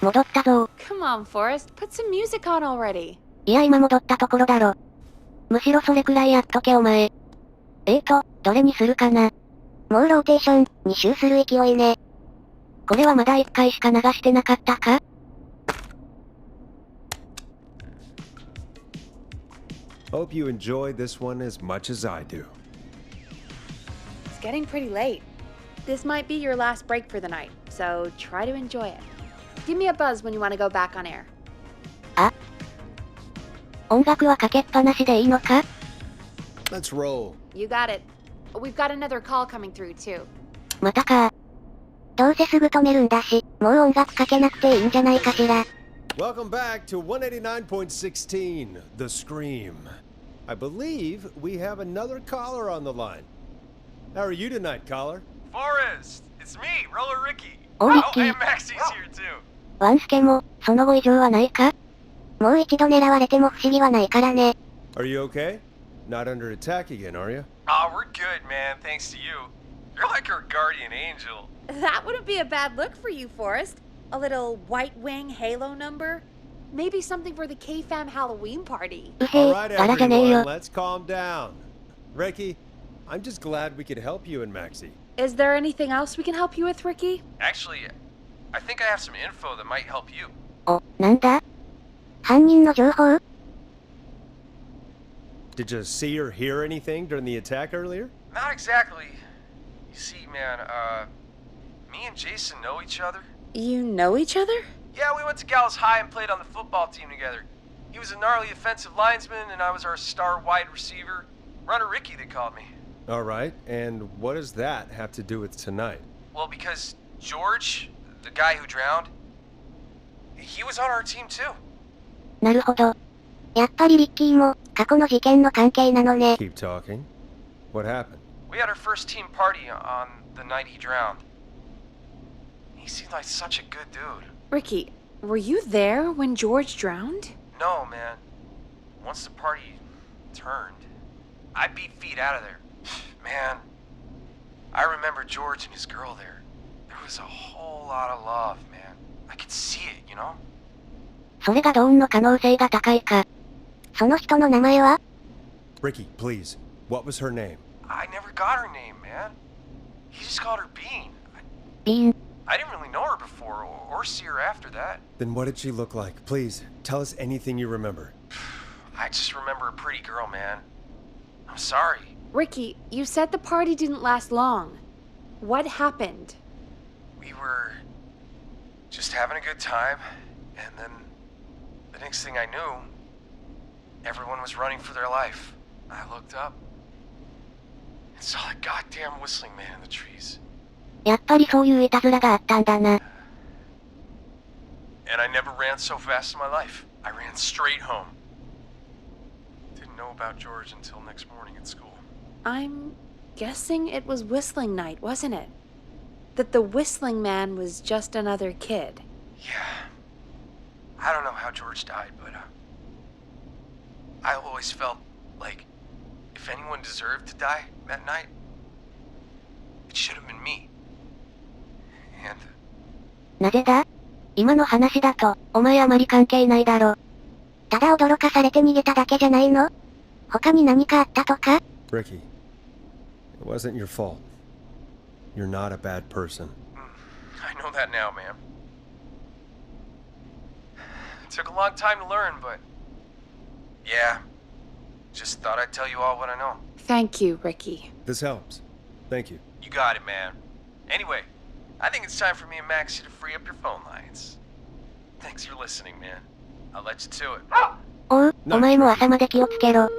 戻ったぞ。Come on, Forrest. Put some music on already. いや今戻ったところだろ。むしろそれくらいやっとけお前。どれにするかな。もうローテーション、2周する勢いね。これはまだ1回しか流してなかったか？ Hope you enjoy this one as much as I do. It's getting pretty late. This might be your last break for the night, so try to enjoy it. Give me a buzz when you want to go back on air. あ、音楽はかけっぱなしでいいのか？ Let's roll. You got it. We've got another call coming through, too. またか。どうせすぐ止めるんだし、もう音楽かけなくていいんじゃないかしら。Welcome back to 189.16, The Scream. I believe we have another caller on the line. How are you tonight, caller? Forrest, it's me, Roller Ricky. Oh, Ricky. And Maxie's here too. ワンスケも、その後異常はないか？もう一度狙われても不思議はないからね。Are you okay? Not under attack again, are you? Oh, we're good, man, thanks to you. You're like our guardian angel. That wouldn't be a bad look for you, Forrest. A little white wing halo number? Maybe something for the K-Fam Halloween party. All right, everyone, let's calm down. Ricky, I'm just glad we could help you and Maxie. Is there anything else we can help you with, Ricky? Actually, I think I have some info that might help you. お、なんだ？犯人の情報？ Did you see or hear anything during the attack earlier? Not exactly. You see, man, me and Jason know each other. You know each other? Yeah, we went to Gallows High and played on the football team together. He was a gnarly offensive linesman, and I was our star wide receiver. Runner Ricky, they called me. All right, and what does that have to do with tonight? Well, because George, the guy who drowned, he was on our team too. なるほど。やっぱりリッキーも、過去の事件の関係なのね。Keep talking. What happened? We had our first team party on the night he drowned. He seemed like such a good dude. Ricky, were you there when George drowned? No, man. Once the party turned, I beat feet out of there. Man, I remember George and his girl there. There was a whole lot of love, man. I could see it, you know? それがドーンの可能性が高いか。その人の名前は？ Ricky, please. What was her name? I never got her name, man. He just called her Bean. ビーン。I didn't really know her before or see her after that. Then what did she look like? Please, tell us anything you remember. I just remember a pretty girl, man. I'm sorry. Ricky, you said the party didn't last long. What happened? We were just having a good time, and then the next thing I knew, everyone was running for their life. I looked up and saw that goddamn whistling man in the trees. やっぱりそういういたずらがあったんだな。And I never ran so fast in my life. I ran straight home. Didn't know about George until next morning at school. I'm guessing it was whistling night, wasn't it? That the whistling man was just another kid. Yeah. I don't know how George died, but I always felt like if anyone deserved to die that night, it should have been me. And なぜだ？今の話だと、お前あまり関係ないだろ。ただ驚かされて逃げただけじゃないの？他に何かあったとか？ Ricky, it wasn't your fault. You're not a bad person. I know that now, man. It took a long time to learn, but yeah, just thought I'd tell you all what I know. Thank you, Ricky. This helps. Thank you. You got it, man. Anyway, I think it's time for me and Maxie to free up your phone lines. Thanks for listening, man. I'll let you to it. おう、お前も朝まで気をつけろ。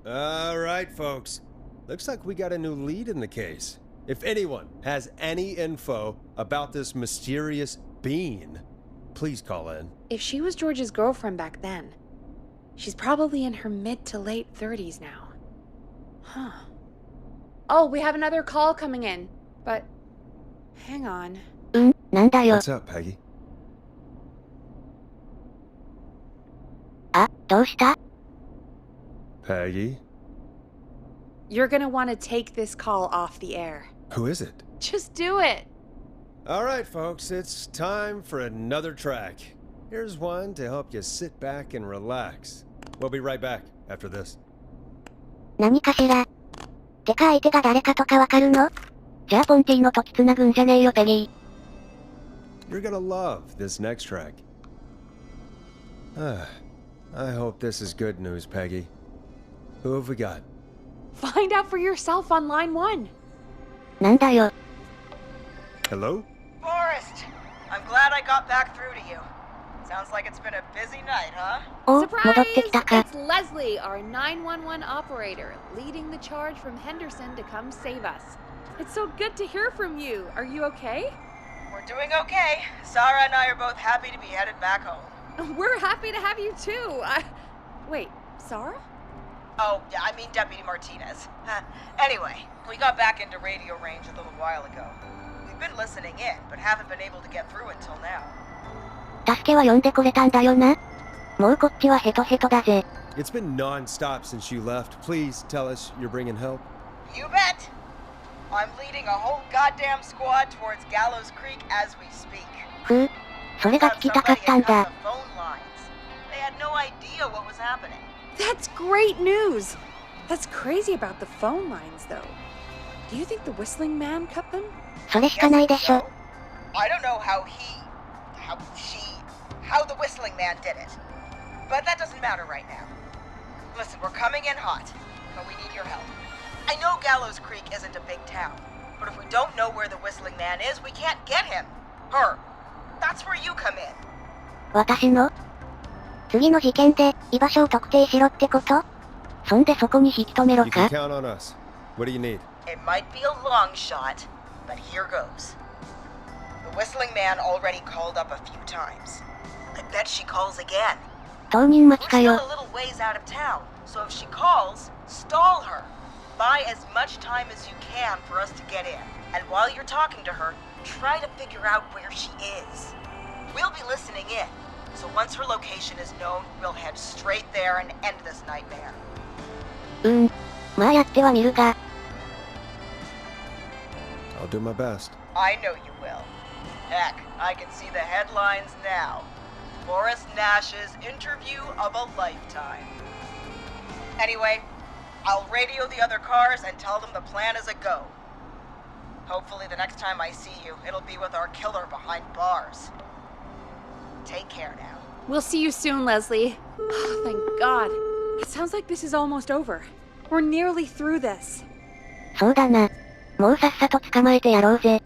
All right, folks. Looks like we got a new lead in the case. If anyone has any info about this mysterious bean, please call in. If she was George's girlfriend back then, she's probably in her mid to late 30s now. Huh. Oh, we have another call coming in, but hang on. なんだよ。 What's up, Peggy? あ、どうした？ Peggy? You're gonna want to take this call off the air. Who is it? Just do it. Alright, folks, it's time for another track. Here's one to help you sit back and relax. We'll be right back after this. 何かしら。てか相手が誰かとかわかるの？じゃあポンティの時つなぐんじゃねえよペギー。 You're gonna love this next track. I hope this is good news, Peggy. Who have we got? Find out for yourself on line 1. なんだよ。 Hello? Forrest! I'm glad I got back through to you. Sounds like it's been a busy night, huh? お、戻ってきたか。 It's Leslie, our 911 operator, leading the charge from Henderson to come save us. It's so good to hear from you. Are you okay? We're doing okay. Sarah and I are both happy to be headed back home. We're happy to have you too. Wait, Sarah? Oh, yeah, I mean Deputy Martinez. Anyway, we got back into radio range a little while ago. We've been listening in, but haven't been able to get through until now. 助けは呼んでこれたんだよな。もうこっちはヘトヘトだぜ。 It's been non-stop since you left. Please tell us you're bringing help. You bet! I'm leading a whole goddamn squad towards Gallows Creek as we speak. ふう、それが聞きたかったんだ。 They had no idea what was happening. That's great news. That's crazy about the phone lines, though. Do you think the whistling man cut them? それしかないでしょ。 I don't know how the whistling man did it. But that doesn't matter right now. Listen, we're coming in hot, but we need your help. I know Gallows Creek isn't a big town, but if we don't know where the whistling man is, we can't get him. Her. That's where you come in. 私の次の事件で居場所を特定しろってこと？そんでそこに引き止めろ You can か？ count on us. What do you need? It might be a long shot, but here goes. The whistling man already called up a few times. I bet she calls again. 当人待 We're ちか still よ。 a little ways out of town, so if she calls, stall her. Buy as much time as you can for us to get in. And while you're talking to her, try to figure out where she is. We'll be listening in, so once her location is known, we'll head straight there and end this nightmare. まあやってはみるが。 I'll do my best. I know you will. Heck, I can see the headlines now. Forrest Nash's interview of a lifetime. Anyway, I'll radio the other cars and tell them the plan is a go. Hopefully the next time I see you, it'll be with our killer behind bars. Take care now. We'll see you soon, Leslie. Oh, thank God. It sounds like this is almost over. We're nearly through this. そうだな。もうさっさと捕まえてやろうぜ。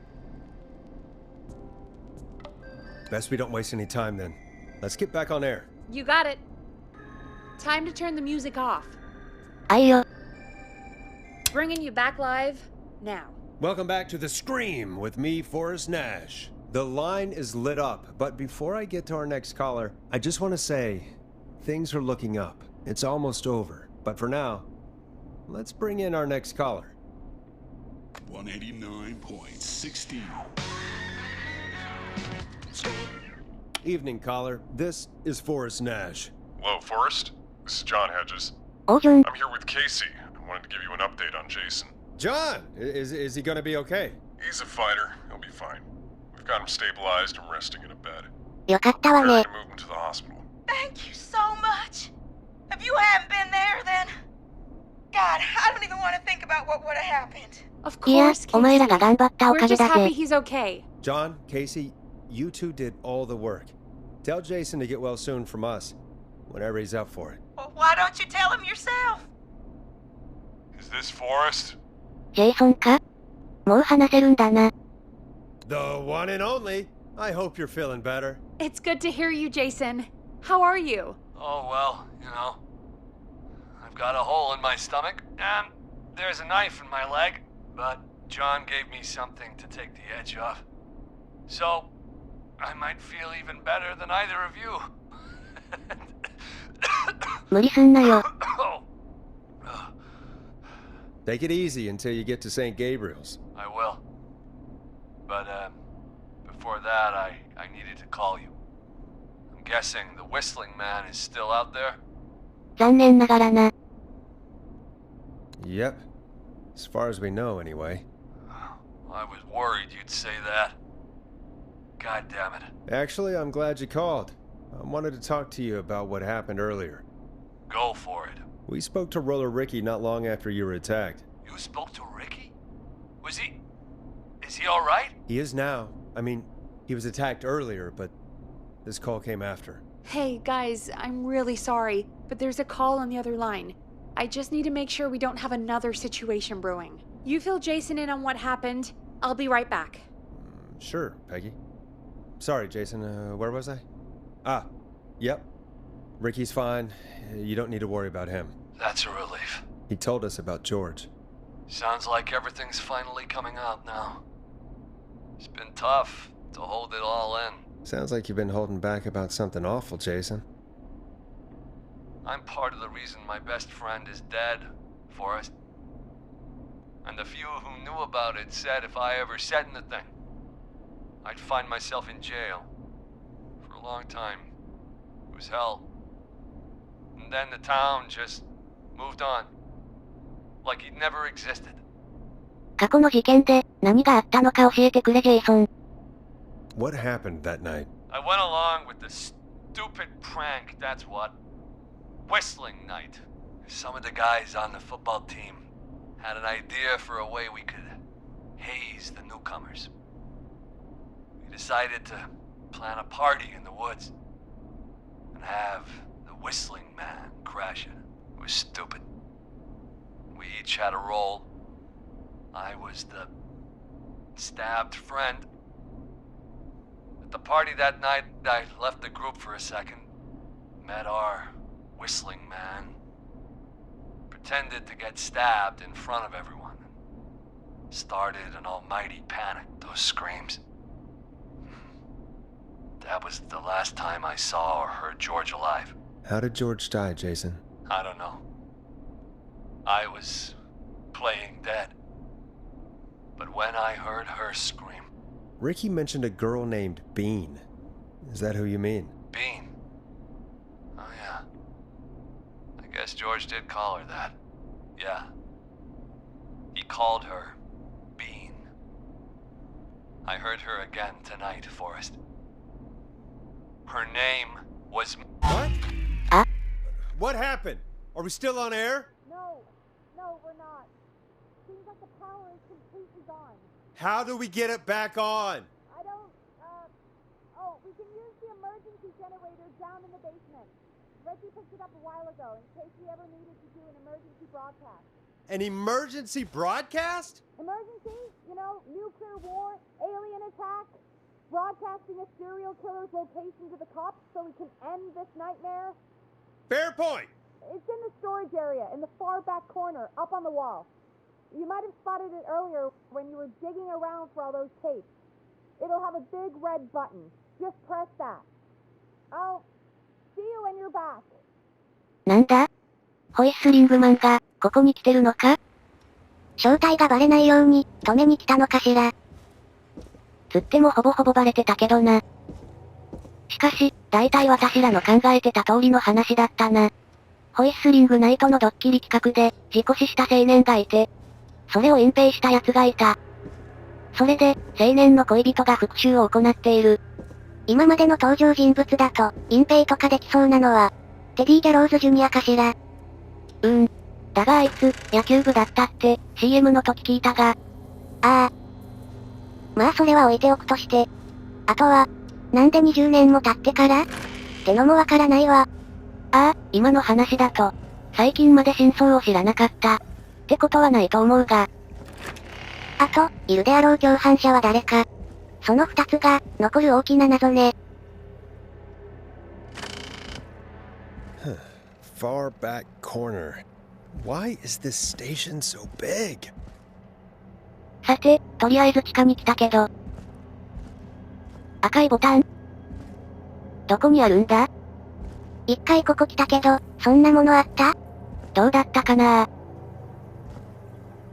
Best we don't waste any time then. Let's get back on air. You got it. Time to turn the music off. あいよ。 Bringing you back live now. Welcome back to The Scream with me, Forrest Nash. The line is lit up, but before I get to our next caller, I just want to say, things are looking up. It's almost over. But for now, let's bring in our next caller. 189.16. Evening, caller. This is Forrest Nash. Hello, Forrest. This is John Hedges. おじゅん。 I'm here with Casey. I wanted to give you an update on Jason. John! Is he gonna be okay? He's a fighter. He'll be fine. We've got him stabilized and resting in a bed. よかったわ We're ね to。move him to the hospital. Thank you so much. If you hadn't been there, then... God, I don't even want to think about what would have happened. Of いや、 course, お前らが Casey. 頑張ったお We're かげ just だ happy ぜ。 he's okay. John, Casey, you two did all the work. Tell Jason to get well soon from us, whenever he's up for it. Well, why don't you tell him yourself? Is this Forrest? ジェイソンか？もう話せるんだな。 The one and only. I hope you're feeling better. It's good to hear you, Jason. How are you? Oh, well, you know. I've got a hole in my stomach, and there's a knife in my leg, but John gave me something to take the edge off. So, I might feel even better than either of you. 無理すんなよ。 Take it easy until you get to St. Gabriel's. I will. But, before that, I needed to call you. I'm guessing the whistling man is still out there? 残念ながらな。 Yep. As far as we know, anyway. I was worried you'd say that. God damn it. Actually, I'm glad you called. I wanted to talk to you about what happened earlier. Go for it. We spoke to Roller Ricky not long after you were attacked. You spoke to Ricky? Is he alright? He is now. I mean, he was attacked earlier, but this call came after. Hey, guys, I'm really sorry, but there's a call on the other line. I just need to make sure we don't have another situation brewing. You fill Jason in on what happened. I'll be right back. Sure, Peggy. Sorry, Jason, where was I? Ah, yep. Ricky's fine. You don't need to worry about him. That's a relief. He told us about George. Sounds like everything's finally coming out now. It's been tough to hold it all in. Sounds like you've been holding back about something awful, Jason. I'm part of the reason my best friend is dead, Forrest. And the few who knew about it said if I ever said anything, I'd find myself in jail. For a long time. It was hell. And then the town just moved on. Like he'd never existed. 過去の事件で何があったのか教えてくれ、ジェイソン。What happened that night? I went along with the stupid prank, that's what. Whistling night. Some of the guys on the football team had an idea for a way we could haze the newcomers. We decided to plan a party in the woods and have the whistling man crash it. It was stupid. We each had a role. I was the stabbed friend. At the party that night, I left the group for a second, met our whistling man, pretended to get stabbed in front of everyone, started an almighty panic. Those screams. That was the last time I saw or heard George alive. How did George die, Jason? I don't know. I was playing dead. But when I heard her scream... Ricky mentioned a girl named Bean. Is that who you mean? Bean? Oh yeah. I guess George did call her that. Yeah. He called her Bean. I heard her again tonight, Forrest. Her name was... What? Ah? What happened? Are we still on air? No, we're not. Seems like the power is completely gone. How do we get it back on? I don't, we can use the emergency generator down in the basement. Reggie picked it up a while ago in case we ever needed to do an emergency broadcast. An emergency broadcast? Emergency? You know, nuclear war, alien attack, broadcasting a serial killer's location to the cops so we can end this nightmare. Fair point. It's in the storage area, in the far back corner, up on the wall. You might have spotted it earlier when you were digging around for all those tapes. It'll have a big red button. Just press that. I'll see you when you're back. なんだ？ホイッスリングマンが、ここに来てるのか？正体がバレないように、止めに来たのかしら。つってもほぼほぼバレてたけどな。しかし、大体私らの考えてた通りの話だったな。ホイッスリングナイトのドッキリ企画で、事故死した青年がいて、それを隠蔽した奴がいた。それで、青年の恋人が復讐を行っている。今までの登場人物だと、隠蔽とかできそうなのは、テディ・ギャローズ・ジュニアかしら。だがあいつ、野球部だったって、CM の時聞いたが。ああ。まあそれは置いておくとして。あとは、なんで20年も経ってからってのもわからないわ。ああ、今の話だと、最近まで真相を知らなかった。ってことはないと思うが。あと、いるであろう共犯者は誰か。その二つが、残る大きな謎ね。Far back corner. Why is this station so big? さて、とりあえず地下に来たけど。赤いボタン。どこにあるんだ？一回ここ来たけど、そんなものあった？どうだったかな？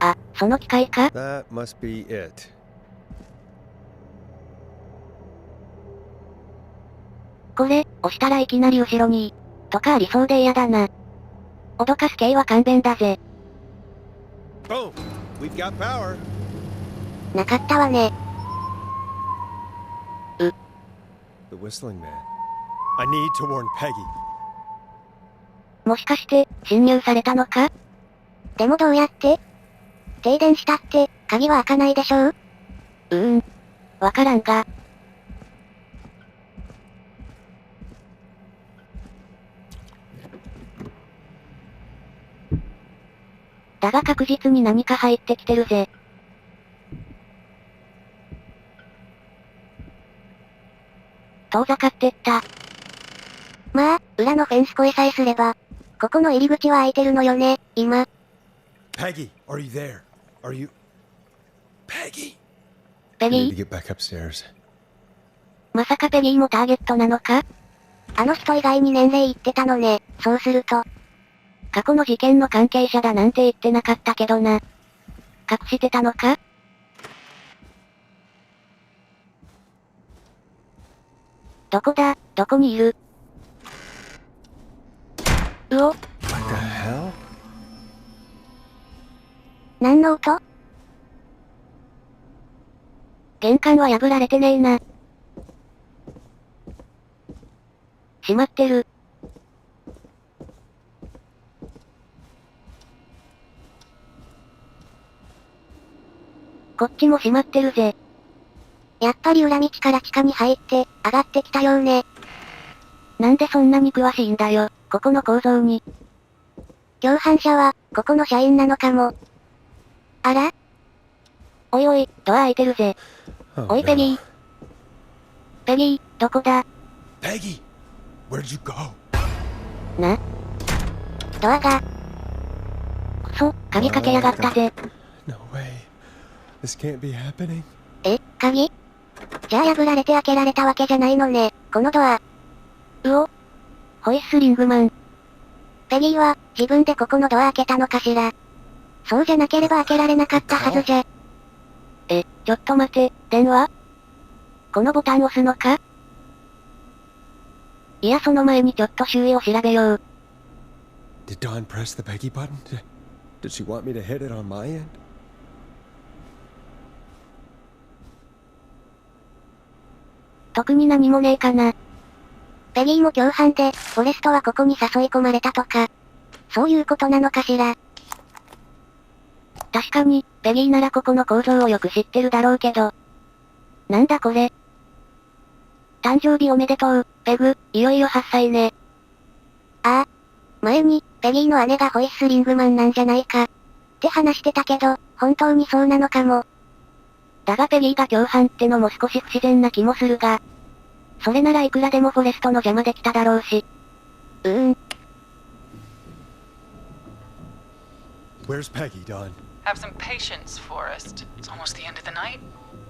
あ、その機械か？ That must be it. これ、押したらいきなり後ろに、とかありそうで嫌だな。脅かす系は勘弁だぜ。Boom! We've got power. なかったわね。The whistling man. I need to warn Peggy. もしかして、侵入されたのか？でもどうやって？停電したって、鍵は開かないでしょ？わからんが。だが確実に何か入ってきてるぜ。遠ざかってった。まあ、裏のフェンス越えさえすれば、ここの入り口は開いてるのよね、今。Peggy, are you there? Are you... Peggy? ペ I ギ need to ー？ get back upstairs. まさかペギーもターゲットなのか？あの人以外に年齢言ってたのね、そうすると。過去の事件の関係者だなんて言ってなかったけどな。隠してたのか？どこだ？どこにいる？うお？ What the hell? 何の音？玄関は破られてねえな。閉まってる。こっちも閉まってるぜ。やっぱり裏道から地下に入って、上がってきたようね。なんでそんなに詳しいんだよ、ここの構造に。共犯者は、ここの社員なのかも。あら？おいおい、ドア開いてるぜ。Oh, おいペギー。ペギー、どこだ？ Peggy, where'd you go? な？ドアが、くそ、鍵かけやがったぜ。No way. This can't be happening. 鍵？じゃあ破られて開けられたわけじゃないのね、このドア。うお？ホイッスリングマン。ペギーは、自分でここのドア開けたのかしら。そうじゃなければ開けられなかったはずじゃ。ちょっと待て、電話？このボタン押すのか？いやその前にちょっと周囲を調べよう。Did Dawn press the Peggy button? Did she want me to hit it on my end? 特に何もねえかな。ペギーも共犯で、フォレストはここに誘い込まれたとか。そういうことなのかしら。確かに、ペギーならここの構造をよく知ってるだろうけど。なんだこれ。誕生日おめでとう、ペグ、いよいよ8歳ね。ああ。前に、ペギーの姉がホイッスリングマンなんじゃないか。って話してたけど、本当にそうなのかも。だがペギーが共犯ってのも少し不自然な気もするが。それならいくらでもフォレストの邪魔できただろうし。Where's Peggy, Dawn? Have some patience, Forrest. It's almost the end of the night.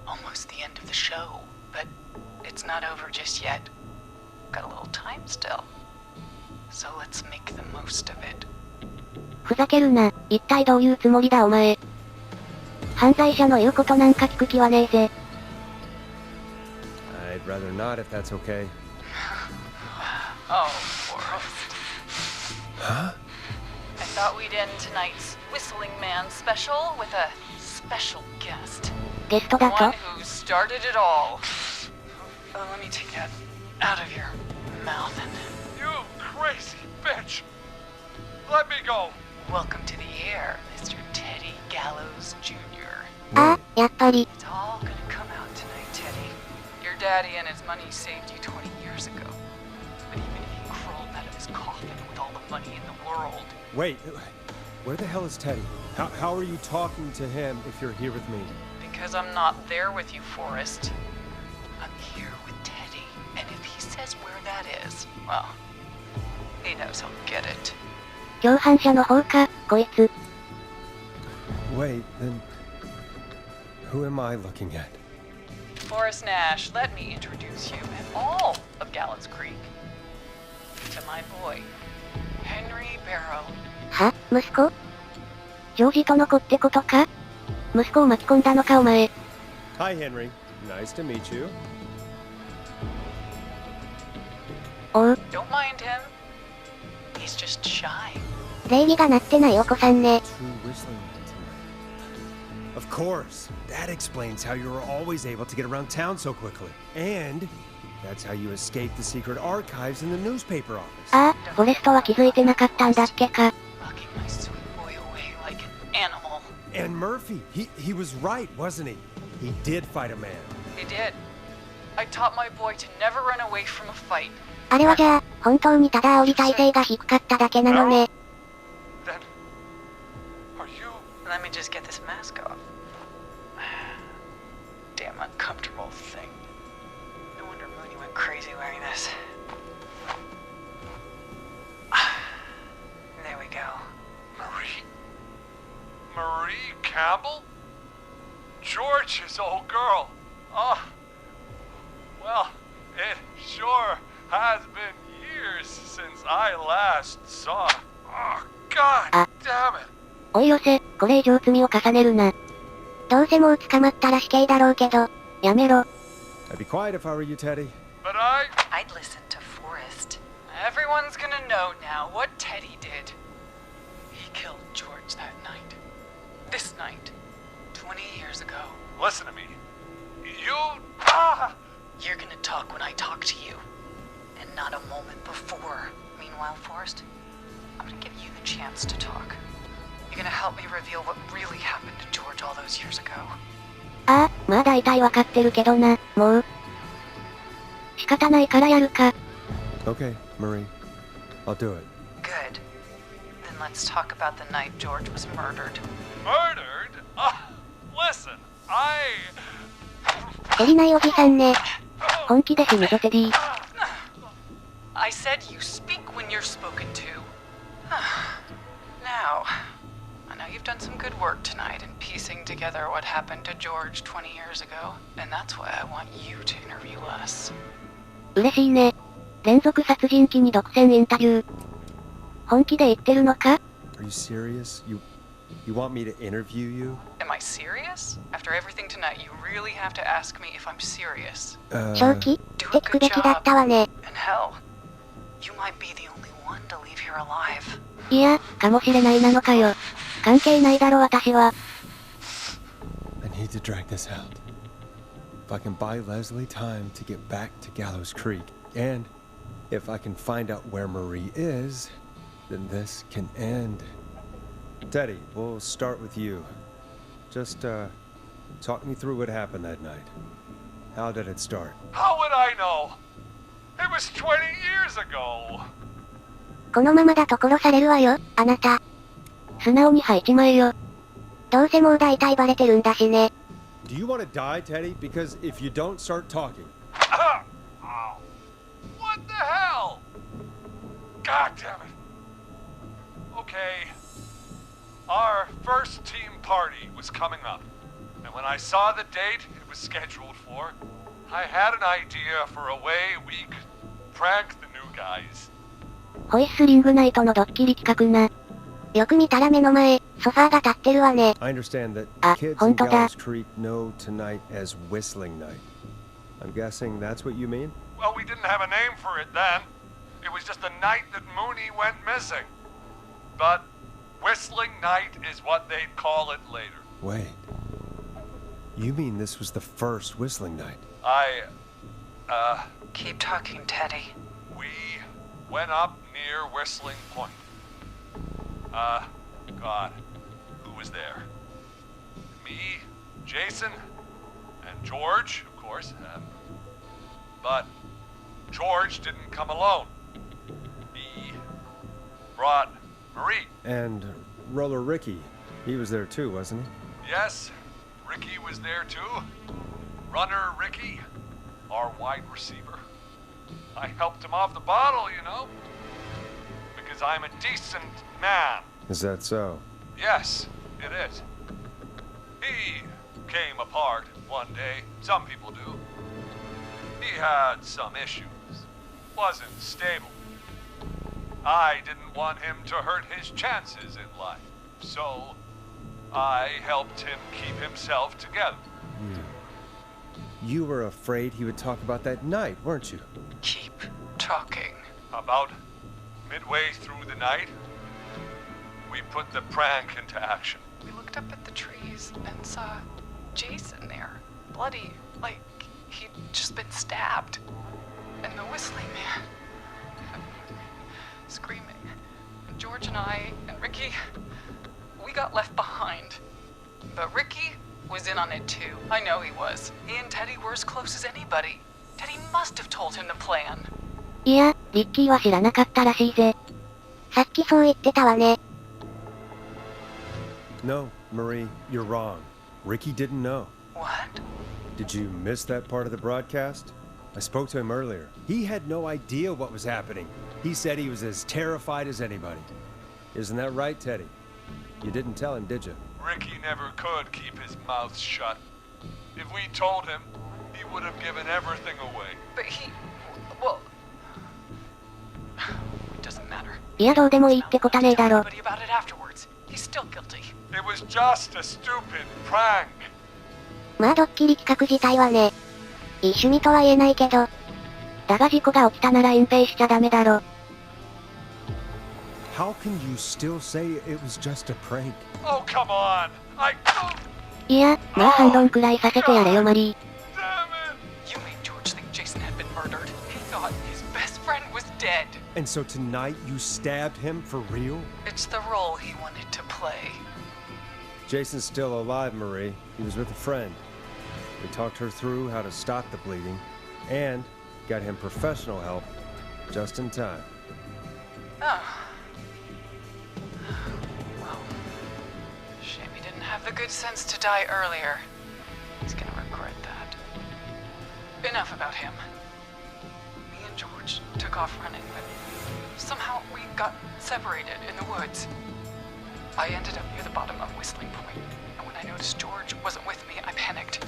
Almost the end of the show. But it's not over just yet. Got a little time still. So let's make the most of it. ふざけるな、一体どういうつもりだお前。犯罪者の言うことなんか聞く気はねえぜ。I'd rather not if that's okay. Oh, Forrest. Huh? I thought we'd end tonight's Whistling Man special with a special guest. ゲスト The だ one と？ who started it all. Let me take that out of your mouth and You crazy bitch! Let me go! welcome to the air, Mr. Teddy Gallows Jr. あ、やっぱり。 It's all gonna come out tonight, Teddy. Your daddy and his money saved you 20 years ago. But even if he crawled out of his coffin with all the money in the world, Wait, where the hell is Teddy? How are you talking to him if you're here with me? because I'm not there with you, Forrest. I'm here with Teddy, and if he says where that is, well, he knows he'll get it. 共犯者の方か、こいつ。Wait, then... Who am I looking at? Forrest Nash, let me introduce you and all of Gallows Creek to my boy, Henry Barrow. は、息子？ジョージとの子ってことか？息子を巻き込んだのかお前。Hi, Henry. Nice to meet you. おう、 Don't mind him. He's just shy. 礼儀がなってないお子さんね。 True whistling man tonight. Of course. That explains how you were always able to get around town so quickly. And That's how you escape the secret archives in the newspaper office. ああ、フォレストは気づいてなかったんだっけか。Locking my sweet boy away like an animal. And Murphy, he was right, wasn't he? He did fight a man. He did. I taught my boy to never run away from a fight. あれはじゃあ、本当にただ煽り体勢が低かっただけなのね。Then, are you? Let me just get this mask off. Damn uncomfortable thing. No wonder Mooney went crazy wearing this. There we go. Marie Campbell? George's old girl. Oh, well, it sure has been years since I last saw. Oh, God damn it. おいよせ、これ以上罪を重ねるな。どうせもう捕まったら死刑だろうけど。やめろ。I'd be quiet if I were you, Teddy. But I'd listen to Forrest. Everyone's gonna know now what Teddy did. He killed George that night. This night. 20 years ago. listen to me. You... You're gonna talk when I talk to you. And not a moment before. Meanwhile, Forrest, I'm gonna give you the chance to talk. You're gonna help me reveal what really happened to George all those years ago. ああ、まあ大体わかってるけどな、もう。仕方ないからやるか。Okay, Marie. I'll do it. Good. Then let's talk about the night George was murdered. Murdered? Listen,懲りないおじさんね。本気で死ぬぞテディ。I said you speak when you're spoken to. Now, I know you've done some good work tonight in piecing together what happened to George 20 years ago, and that's why I want you to interview us. 嬉しいね。連続殺人鬼に独占インタビュー。本気で言ってるのか？ Are you serious? You want me to interview you? Am I serious? After everything tonight, you really have to ask me if I'm serious. 正気って聞くべきだったわね。 And hell, you might be the only one to leave here alive. いや、かもしれないなのかよ。関係ないだろ私は。I need to drag this out. If I can buy Leslie time to get back to Gallows Creek, and if I can find out where Marie is, then this can end. Teddy, we'll start with you. Just, talk me through what happened that night. How did it start? How would I know? It was 20 years ago. このままだと殺されるわよ、あなた。素直に吐いちまえよ。どうせもう大体バレてるんだしね。Do you want to die, Teddy? Because if you don't start talking... What the hell? God damn it. Okay. Our first team party was coming up. And when I saw the date it was scheduled for, I had an idea for a way we could prank the new guys. ホイッスリングナイトのドッキリ企画な。よく見たら目の前、ソファーが立ってるわね。I understand that kids in 本当だ。 Gallows Creek know tonight as Whistling Night. I'm guessing that's what you mean? Well, we didn't have a name for it then. It was just the night that Mooney went missing. But Whistling Night is what they'd call it later. Wait. You mean this was the first Whistling Night? Keep talking, Teddy. We went up near Whistling Point. God, who was there? Me, Jason, and George, of course. But George didn't come alone. He brought Marie. And Roller Ricky, he was there too, wasn't he? Yes, Ricky was there too. Runner Ricky, our wide receiver. I helped him off the bottle, you know. Because I'm a decent man. Is that so? Yes, it is. He came apart one day. Some people do. He had some issues. Wasn't stable. I didn't want him to hurt his chances in life. So, I helped him keep himself together. You were afraid he would talk about that night, weren't you? Keep talking. About midway through the night, we put the prank into action. We looked up at the trees and saw Jason there. Bloody, like he'd just been stabbed. whistling man. Screaming. George and I and Ricky, we got left behind. But Ricky was in on it too. I know he was. He and Teddy were as close as anybody. Teddy must have told him the plan. いや、リッキーは知らなかったらしいぜ。さっきそう言ってたわね。No, Marie, you're wrong. Ricky didn't know. What? Did you miss that part of the broadcast? I spoke to him earlier. He had no idea what was happening. He said he was as terrified as anybody. Isn't that right, Teddy? You didn't tell him, did you? Ricky never could keep his mouth shut. If we told him, he would have given everything away. But he... well... it doesn't matter. いやどうでもいいってことねえだろ。 Everybody about it afterwards. He's still guilty. It was just a stupid prank. まあドッキリ企画自体はね。いい趣味とは言えないけど。だが事故が起きたなら隠蔽しちゃダメだろ。How can you still say it was just a prank? Oh, come on. いや、まあ反論くらいさせてやれよマリー。Damn You made George think Jason had been murdered. He thought his best friend was dead. And so tonight you stabbed him for real? It's the role he wanted to play. Jason's still alive, Marie. He was with a friend. We talked her through how to stop the bleeding and got him professional help just in time. Oh. Well, shame he didn't have the good sense to die earlier. He's gonna regret that. Enough about him. Me and George took off running, but somehow we got separated in the woods. I ended up near the bottom of Whistling Point, and when I noticed George wasn't with me, I panicked.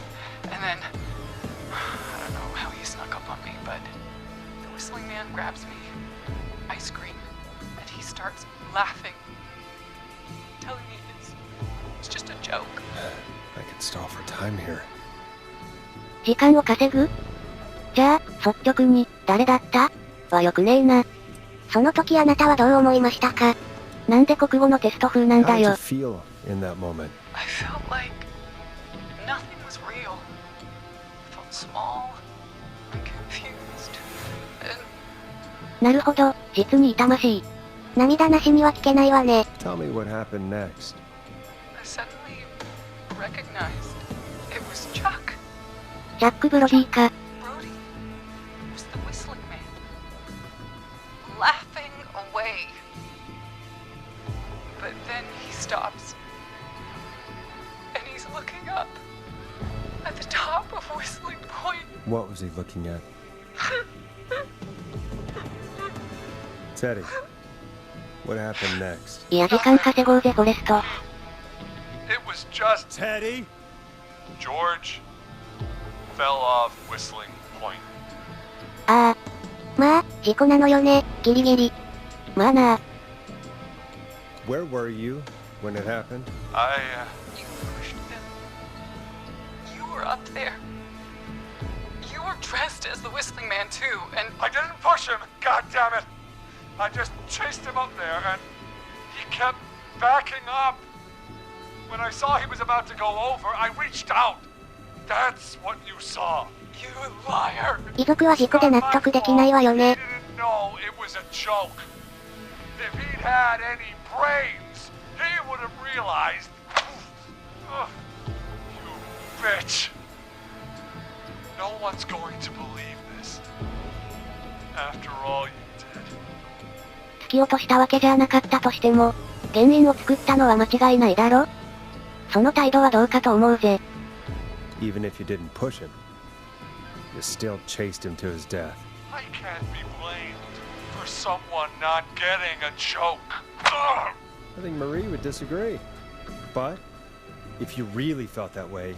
And then, I don't know how he snuck up on me, but the whistling man grabs me. I scream, and he starts laughing, telling me it's just a joke. I can stall for time here. 時間を稼ぐ？じゃあ、率直に、誰だったはよくねえな。その時あなたはどう思いましたか？なんで国語のテスト風なん How だ did you よ。 feel in that moment? I felt like nothing was real. I felt small and confused. And なるほど、実に痛ましい。涙なしには聞けないわね。Tell me what happened next. I suddenly recognized it was Chuck. ジャック・ブロディか。 Brody was the whistling man. Laughing away. But then he stops. And he's looking up. At the top of Whistling Point. What was he looking at? Teddy, what happened next? いや時間稼ごうぜフォレスト。 It was just Teddy? George fell off Whistling Point. ああ、まあ、事故なのよね、ギリギリ。まあなあ。 Where were you when it happened? You pushed him. You were up there. You were dressed as the Whistling Man too, and I didn't push him, god damn it! I just chased him up there and he kept backing up. When I saw he was about to go over, I reached out. That's what you saw. you liar. 遺族は事故で納得できないわよ He ね。 didn't know it was a joke. If he'd had any brains, he would have realized. Ugh, you bitch. No one's going to believe this. After all you did. 突き落としたわけじゃなかったとしても、原因を作ったのは間違いないだろ？その態度はどうかと思うぜ。 Even if you didn't push him, you still chased him to his death. I can't be blamed for someone not getting a joke. Ugh. I think Marie would disagree. But if you really felt that way,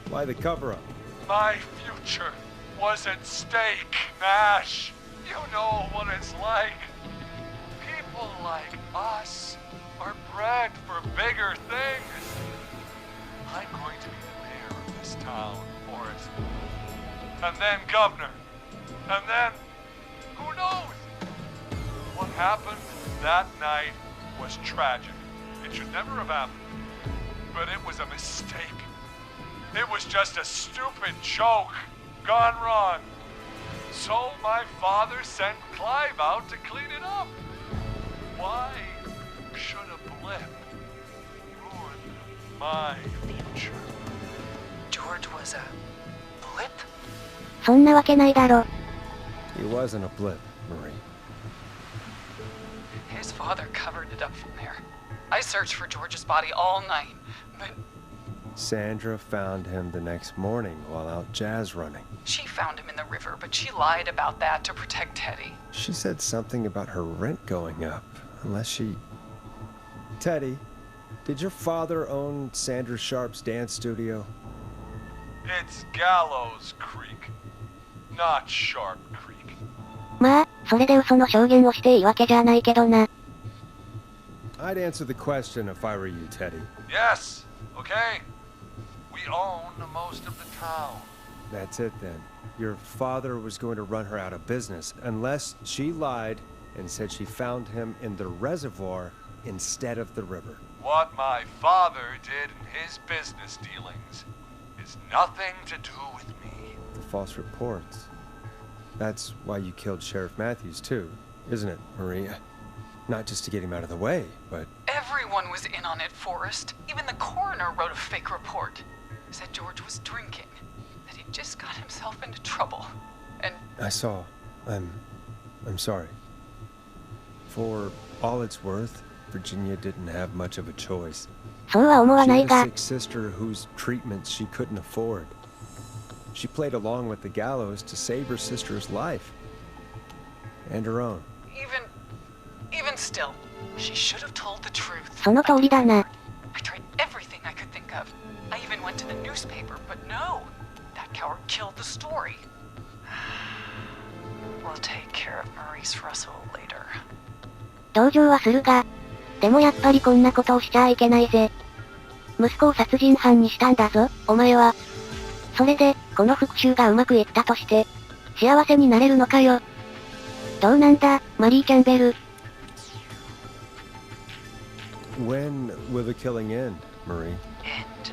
why the cover-up? My future was at stake, Nash. You know what it's like. People like us are bred for bigger things. I'm going to be the mayor of this town, Forrest. And then governor. And then, who knows? What happened that night was tragic. It should never have happened. But it was a mistake. It was just a stupid joke gone wrong. So my father sent Clive out to clean it up. Why should a blip ruin my future? George was a blip? そんなわけないだろ。He wasn't a blip, Marie. His father covered it up from there. I searched for George's body all night, but Sandra found him the next morning while out jazz running. she found him in the river, but she lied about that to protect Teddy. She said something about her rent going up, unless she... Teddy, did your father own Sandra Sharp's dance studio? It's Gallows Creek, not Sharp Creek. まあ、それで嘘の証言をしていいわけじゃないけどな。I'd answer the question if I were you, Teddy. Yes, okay. We own most of the town. That's it then. Your father was going to run her out of business, unless she lied and said she found him in the reservoir instead of the river. What my father did in his business dealings is nothing to do with me. The false reports. That's why you killed Sheriff Matthews too, isn't it, Maria? Not just to get him out of the way, but... Everyone was in on it, Forrest. Even the coroner wrote a fake report. Said George was drinking, that he just got himself into trouble. And I saw. I'm sorry. For all it's worth, Virginia didn't have much of a choice. そうは思わ She ない had a が、 sick sister whose treatments she couldn't afford. She played along with the gallows to save her sister's life. And her own. even still, she should have told the truth. その通りだな。 I tried everything I could think of. I even went to the newspaper, but no. That coward killed the story. We'll take care of Maurice Russell later. 同情はするが、でもやっぱりこんなことをしちゃいけないぜ。息子を殺人犯にしたんだぞ、お前は。それで、この復讐がうまくいったとして、幸せになれるのかよ。どうなんだ、マリー・キャンベル。When will the killing end, Marie? End?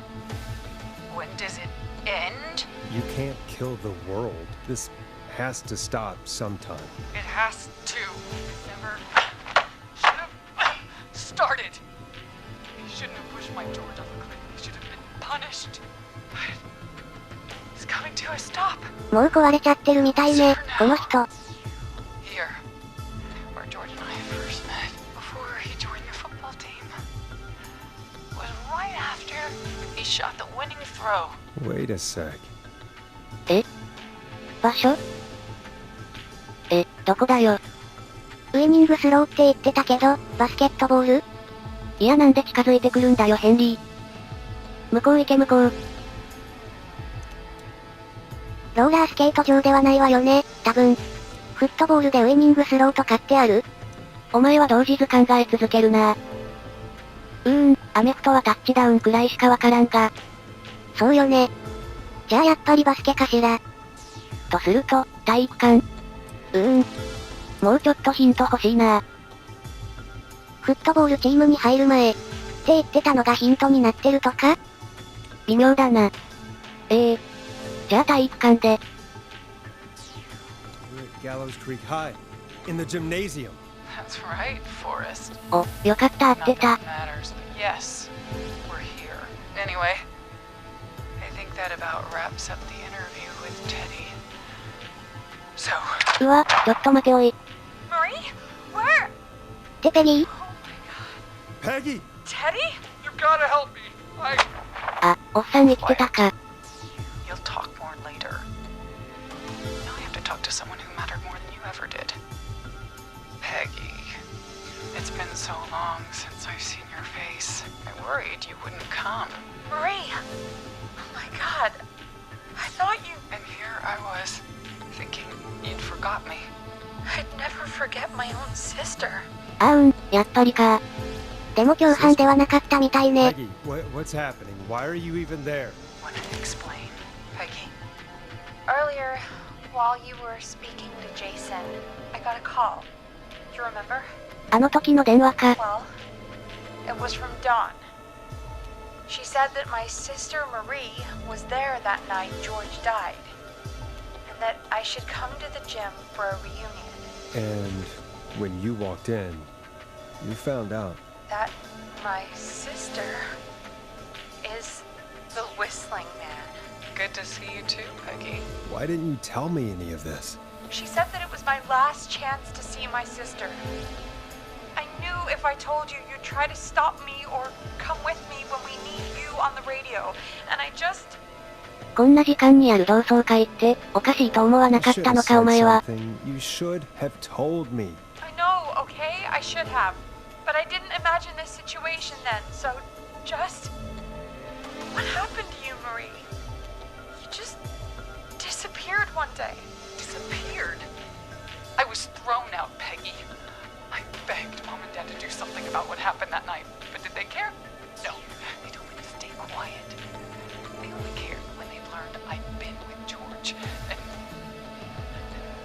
When does it end? You can't kill the world. This has to stop sometime. It has to. It never should have started. He shouldn't have pushed my George off the cliff. He should have been punished. But it's coming to a stop. もう壊れちゃってるみたいね、この人。 Here, where George and I first met, before he joined the football team, was right after he shot the winning throw. Wait a sec. 場所？どこだよ。ウイニングスローって言ってたけど、バスケットボール？いやなんで近づいてくるんだよヘンリー。向こう行け向こう。ローラースケート場ではないわよね、多分。フットボールでウイニングスローとかってある？お前は同時図考え続けるな。アメフトはタッチダウンくらいしかわからんが。そうよね。じゃあやっぱりバスケかしら。とすると、体育館。もうちょっとヒント欲しいな。フットボールチームに入る前、って言ってたのがヒントになってるとか？微妙だな。じゃあ体育館で。We're at Gallows Creek High, in the gymnasium. That's right, Forrest. お、よかった合っ Not て that た。 it matters, but yes, we're here. Anyway, I think that about wraps up the interview with Teddy. So, うわ、ちょっと待ておい。 Marie? Where? てペリー？ Peggy! Teddy? You gotta help me. あ、おっさん生きてたか。 you'll talk more later. Now I have to talk to someone who mattered more than you ever did. Peggy. It's been so long since I've seen your face. I worried you wouldn't come. Marie! Oh my god. I thought you... And here I was, thinking you'd forgot me. I'd never forget my own sister. やっぱりか。でも共犯ではなかったみたいね。 Peggy, what's happening? Why are you even there? Want to explain, Peggy? Earlier, while you were speaking to Jason, I got a call. You remember? あの時の電話か。 Well, it was from Dawn. She said that my sister Marie was there that night George died. And that I should come to the gym for a reunion. And when you walked in, you found out. That my sister is the Whistling Man. Good to see you too, Peggy. Why didn't you tell me any of this? She said that it was my last chance to see my sister. I knew if I told you, you'd try to stop me or come with me when we need you on the radio. And I just... こんな時間にやる同窓会っておかしいと思わなかったのかお前は。 You should have told me. I know, okay? I should have. But I didn't imagine this situation then, so just... What happened to you, Marie? You just disappeared one day. Disappeared? I was thrown out, Peggy. I begged Mom and Dad to do something about what happened that night, but did they care? No. They told me to stay quiet. They only cared when they learned I'd been with George.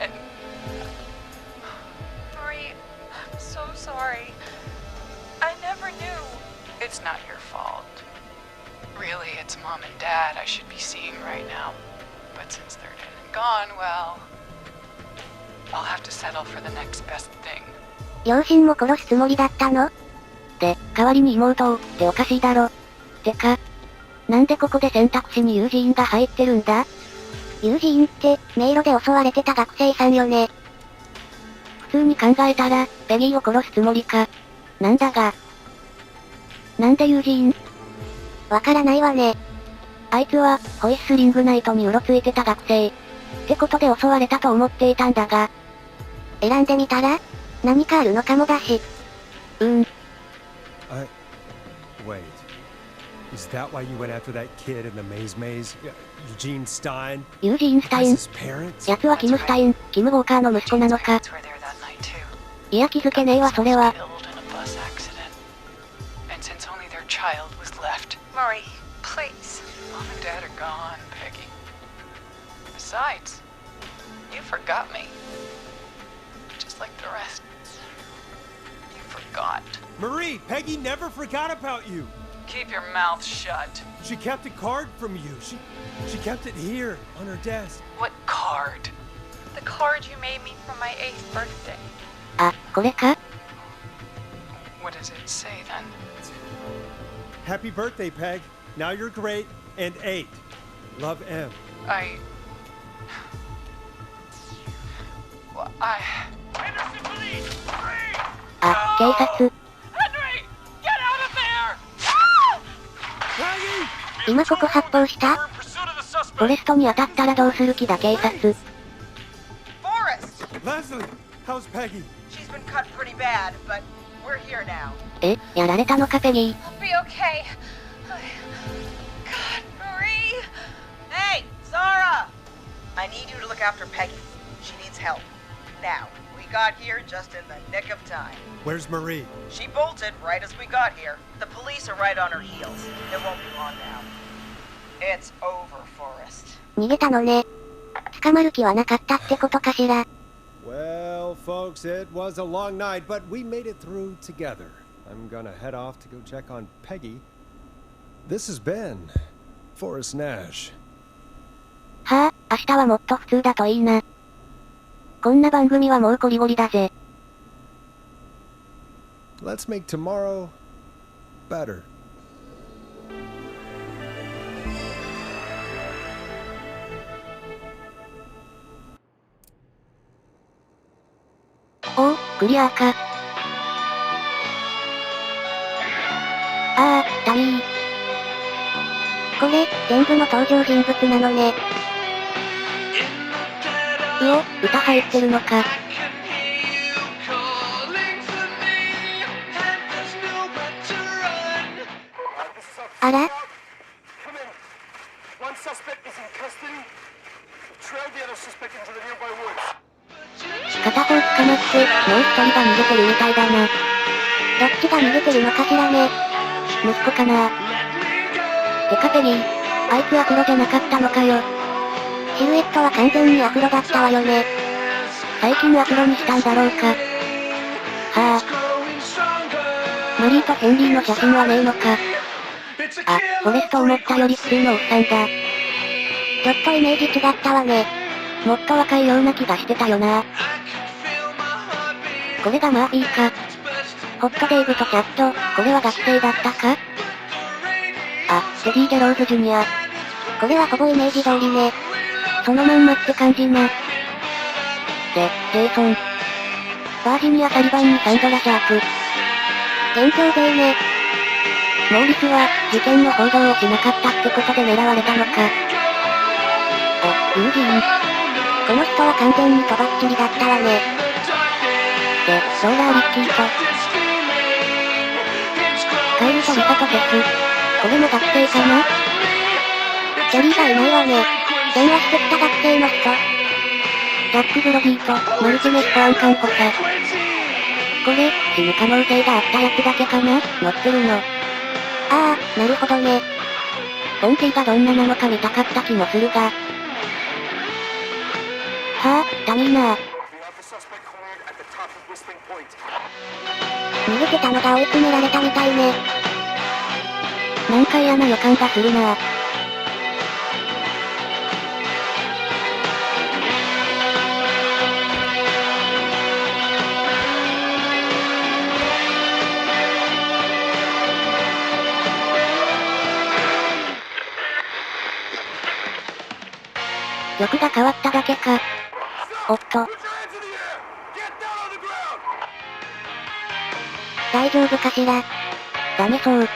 And Marie, I'm so sorry. I never knew. it's not your fault. Really, it's Mom and Dad I should be seeing right now. But since they're dead and gone, well, I'll have to settle for the next best thing. 両親も殺すつもりだったの？で、代わりに妹をっておかしいだろ。てか、なんでここで選択肢にユージーンが入ってるんだ？ユージーンって迷路で襲われてた学生さんよね。普通に考えたら、ペギーを殺すつもりか。なんだが。なんでユージーン？わからないわね。あいつは、ホイッスリングナイトにうろついてた学生。ってことで襲われたと思っていたんだが。選んでみたら？何かあるのかもだし。Wait. Is that why you went after that kid in the maze? Eugene Stein? ユージーン・スタイン。 His parents? 奴はキム・スタイン、キム・ウォーカーの息子なのか。 Were there that night too. いや気づけねえわそれは。 Killed in a bus accident. And since only their child was left. Marie, please. Mom and Dad are gone, Peggy. Besides, you forgot me. Just like the rest. You forgot. Marie, Peggy never forgot about you. Keep your mouth shut. She kept a card from you. She kept it here on her desk. What card? The card you made me for my 8th birthday. あ、これか？ What does it say then? Happy birthday, Peg. Now you're great and 8. Love, M. Well, Henderson police! Free! あ、警察。 Henry! Get out of there! Peggy! 今ここ発砲した？ We're in pursuit of the フォ suspect! レストに当たったらどうする気だ警察。 Forrest! Leslie, how's Peggy? She's been cut pretty bad, but we're here now. え、やられたのかペギー。 I'll be okay. God, Marie! Hey, Zara! I need you to look after Peggy. She needs help. Now, we got here just in the nick of time. Where's Marie? She bolted right as we got here. The police are right on her heels. It won't be long now. It's over, Forrest. 逃げたのね。捕まる気はなかったってことかしら。 Well, folks, it was a long night, but we made it through together. I'm gonna head off to go check on Peggy. This has been Forrest Nash. はあ、明日はもっと普通だといいな。こんな番組はもうコリゴリだぜ。 Let's make tomorrow better. おお、クリアか。ああ、ダミー。これ、全部の登場人物なのね。うお、歌入ってるのか。あら？ Come in. One suspect is in custody. Trail the other suspect into the nearby woods. 片方捕まって、もう一人が逃げてるみたいだな。どっちが逃げてるのかしらね。息子かな。てかペギー、あいつアフロじゃなかったのかよ。シルエットは完全にアフロだったわよね。最近アフロにしたんだろうか。はあ。マリーとヘンリーの写真はねえのか。あ、フォレスト思ったより普通のおっさんだ。ちょっとイメージ違ったわね。もっと若いような気がしてたよな。これがマーフィーか。ホットデイブとチャット、これは学生だったか？あ、テディ・ゲローズ・ジュニア。これはほぼイメージ通りね。そのまんまって感じな。で、ジェイソン。バージニア・サリバンにサンドラ・シャープ。元凶勢ね。モーリスは、事件の報道をしなかったってことで狙われたのか。お、ユージーン。この人は完全にとばっちりだったわね。で、ローラー・リッキーと、カイルとリサとセス。これも学生かな？キャリーがいないわね。電話してきた学生の人。ジャック・ブロディと、マルチメス保安官補佐。これ、死ぬ可能性があったやつだけかな？乗ってるの。ああ、なるほどね。ボンティがどんななのか見たかった気もするが。はあ、ダミーナー。逃げてたのが追い詰められたみたいね。なんか嫌な予感がするなぁ。曲が変わっただけか。おっと。大丈夫かしら。ダメそう。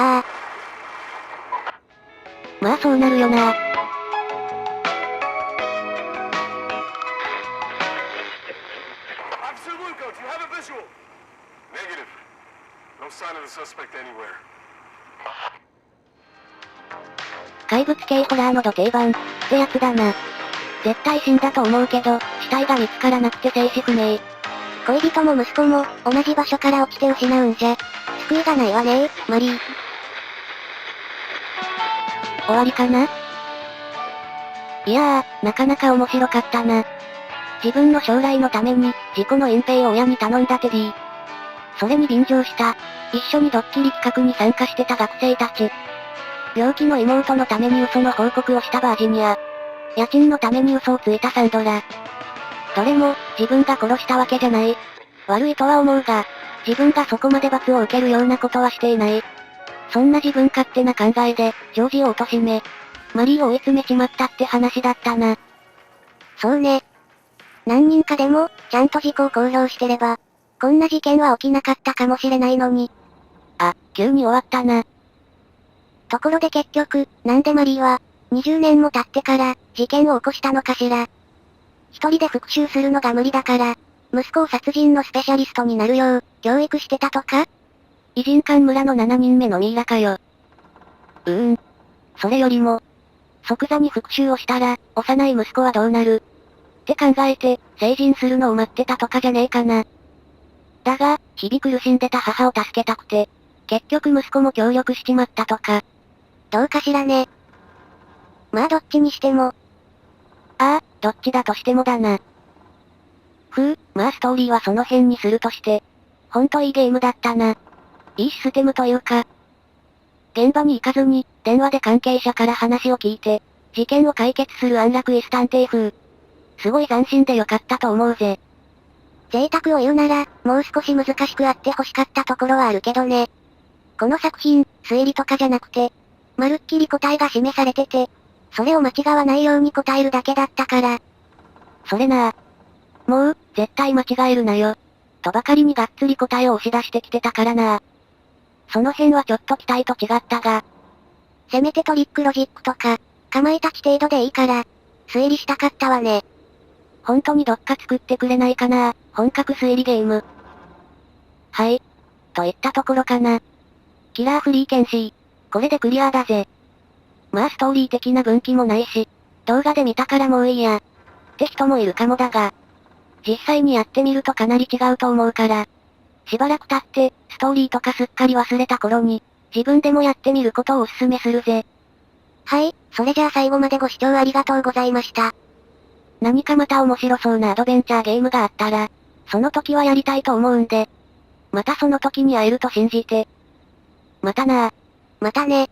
ああ。まあそうなるよな。怪物系ホラーのド定番ってやつだな。絶対死んだと思うけど、死体が見つからなくて生死不明。恋人も息子も、同じ場所から落ちて失うんじゃ。救いがないわねー、マリー。終わりかな？いやー、なかなか面白かったな。自分の将来のために、事故の隠蔽を親に頼んだテディ。それに便乗した。一緒にドッキリ企画に参加してた学生たち。病気の妹のために嘘の報告をしたバージニア。家賃のために嘘をついたサンドラ。どれも、自分が殺したわけじゃない。悪いとは思うが、自分がそこまで罰を受けるようなことはしていない。そんな自分勝手な考えで、ジョージを貶め、マリーを追い詰めちまったって話だったな。そうね。何人かでも、ちゃんと事故を公表してれば、こんな事件は起きなかったかもしれないのに。あ、急に終わったな。ところで結局、なんでマリーは、20年も経ってから、事件を起こしたのかしら。一人で復讐するのが無理だから、息子を殺人のスペシャリストになるよう、教育してたとか？異人館村の7人目のミイラかよ。それよりも、即座に復讐をしたら、幼い息子はどうなる？って考えて、成人するのを待ってたとかじゃねえかな。だが、日々苦しんでた母を助けたくて、結局息子も協力しちまったとか。どうかしらね。まあどっちにしても。ああ、どっちだとしてもだな。まあストーリーはその辺にするとして。ほんといいゲームだったな。いいシステムというか。現場に行かずに、電話で関係者から話を聞いて、事件を解決する安楽椅子探偵風。すごい斬新でよかったと思うぜ。贅沢を言うなら、もう少し難しくあって欲しかったところはあるけどね。この作品、推理とかじゃなくて、まるっきり答えが示されてて、それを間違わないように答えるだけだったから。それなあ。もう、絶対間違えるなよ。とばかりにがっつり答えを押し出してきてたからなあ。その辺はちょっと期待と違ったが。せめてトリックロジックとか、かまいたち程度でいいから、推理したかったわね。本当にどっか作ってくれないかな、本格推理ゲーム。はい。といったところかな。キラーフリーケンシー。これでクリアだぜ。まあストーリー的な分岐もないし、動画で見たからもういいや。って人もいるかもだが、実際にやってみるとかなり違うと思うから、しばらく経って、ストーリーとかすっかり忘れた頃に、自分でもやってみることをおすすめするぜ。はい、それじゃあ最後までご視聴ありがとうございました。何かまた面白そうなアドベンチャーゲームがあったら、その時はやりたいと思うんで、またその時に会えると信じて。またなぁ。またね。